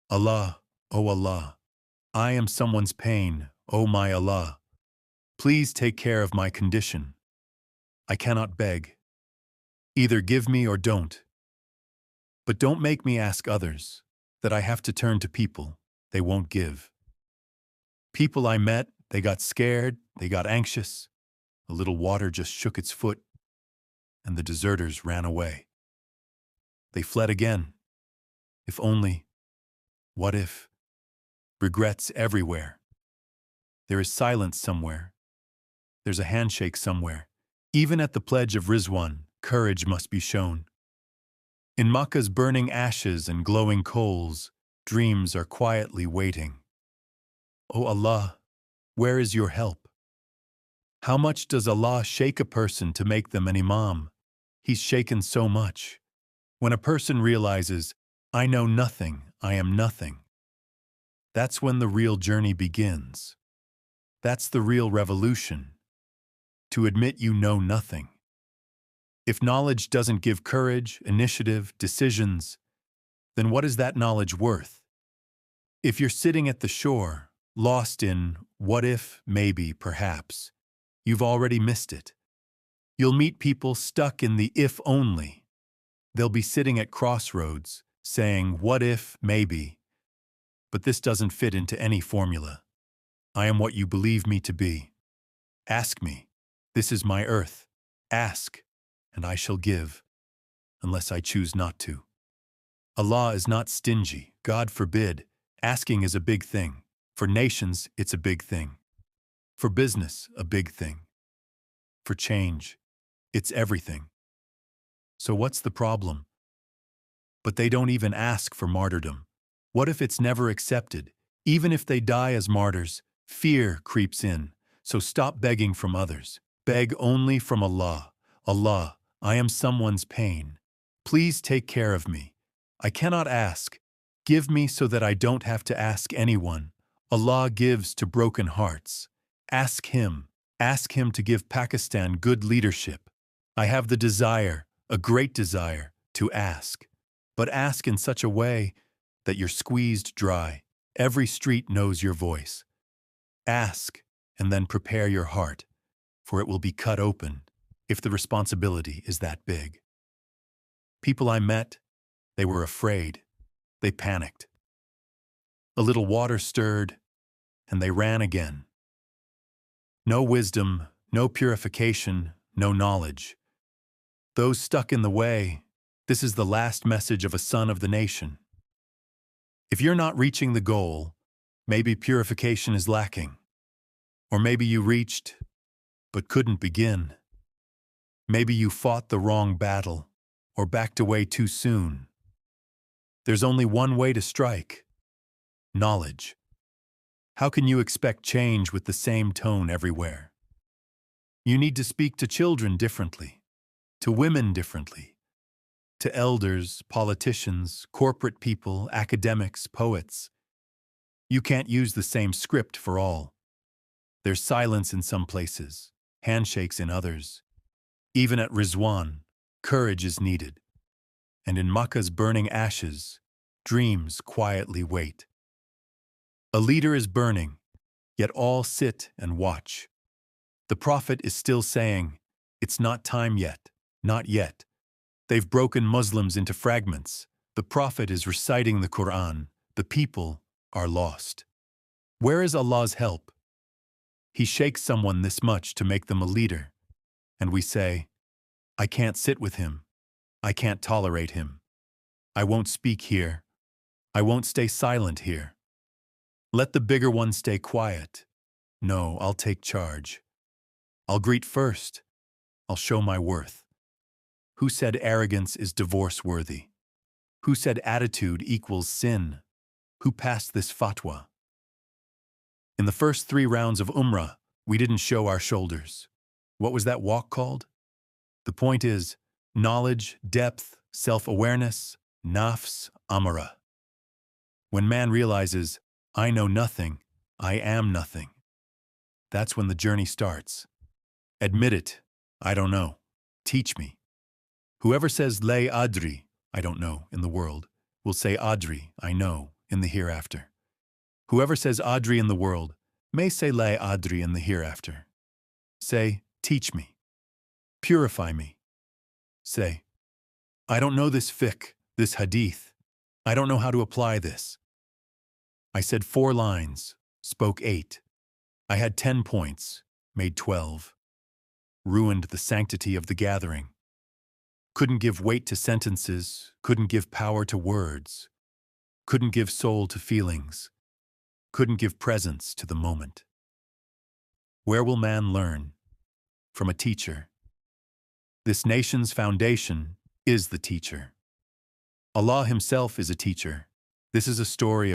Allah, O Allah, I am someone's pain, O my Allah. Please take care of my condition. I cannot beg. Either give me or don't. But don't make me ask others, that I have to turn to people they won't give. People I met, they got scared, they got anxious. A little water just shook its foot, and the deserters ran away. They fled again. If only, what if? Regrets everywhere. There is silence somewhere. There's a handshake somewhere. Even at the pledge of Rizwan, courage must be shown. In Makkah's burning ashes and glowing coals, dreams are quietly waiting. O Allah, where is your help? How much does Allah shake a person to make them an imam? He's shaken so much. When a person realizes, I know nothing, I am nothing, that's when the real journey begins. That's the real revolution. To admit you know nothing. If knowledge doesn't give courage, initiative, decisions, then what is that knowledge worth? If you're sitting at the shore, lost in what if, maybe, perhaps, you've already missed it. You'll meet people stuck in the if only. They'll be sitting at crossroads, saying, what if, maybe. But this doesn't fit into any formula. I am what you believe me to be. Ask me. This is my earth. Ask, and I shall give, unless I choose not to. Allah is not stingy. God forbid. Asking is a big thing. For nations, it's a big thing. For business, a big thing. For change, it's everything. So what's the problem? But they don't even ask for martyrdom. What if it's never accepted? Even if they die as martyrs, fear creeps in. So stop begging from others. Beg only from Allah. Allah, I am someone's pain. Please take care of me. I cannot ask. Give me so that I don't have to ask anyone. Allah gives to broken hearts. Ask Him. Ask Him to give Pakistan good leadership. I have the desire, a great desire, to ask. But ask in such a way that you're squeezed dry. Every street knows your voice. Ask, and then prepare your heart, for it will be cut open if the responsibility is that big. People I met, they were afraid. They panicked. A little water stirred, and they ran again. No wisdom, no purification, no knowledge. Those stuck in the way, this is the last message of a son of the nation. If you're not reaching the goal, maybe purification is lacking. Or maybe you reached, but couldn't begin. Maybe you fought the wrong battle, or backed away too soon. There's only one way to strike: knowledge. How can you expect change with the same tone everywhere? You need to speak to children differently, to women differently, to elders, politicians, corporate people, academics, poets. You can't use the same script for all. There's silence in some places, handshakes in others. Even at Rizwan, courage is needed. And in Makkah's burning ashes, dreams quietly wait. A leader is burning, yet all sit and watch. The prophet is still saying, it's not time yet, not yet. They've broken Muslims into fragments. The prophet is reciting the Quran. The people are lost. Where is Allah's help? He shakes someone this much to make them a leader. And we say, I can't sit with him. I can't tolerate him. I won't speak here. I won't stay silent here. Let the bigger one stay quiet. No, I'll take charge. I'll greet first. I'll show my worth. Who said arrogance is divorce-worthy? Who said attitude equals sin? Who passed this fatwa? In the first 3 rounds of Umrah, we didn't show our shoulders. What was that walk called? The point is, knowledge, depth, self-awareness, nafs, amara. When man realizes, I know nothing, I am nothing, that's when the journey starts. Admit it, I don't know. Teach me. Whoever says lay adri, I don't know, in the world, will say adri, I know, in the hereafter. Whoever says Adri in the world may say La Adri in the hereafter. Say, teach me. Purify me. Say, I don't know this fiqh, this hadith. I don't know how to apply this. I said 4 lines, spoke 8. I had 10 points, made 12. Ruined the sanctity of the gathering. Couldn't give weight to sentences, couldn't give power to words. Couldn't give soul to feelings. Couldn't give presence to the moment. Where will man learn? From a teacher. This nation's foundation is the teacher. Allah himself is a teacher. This is a story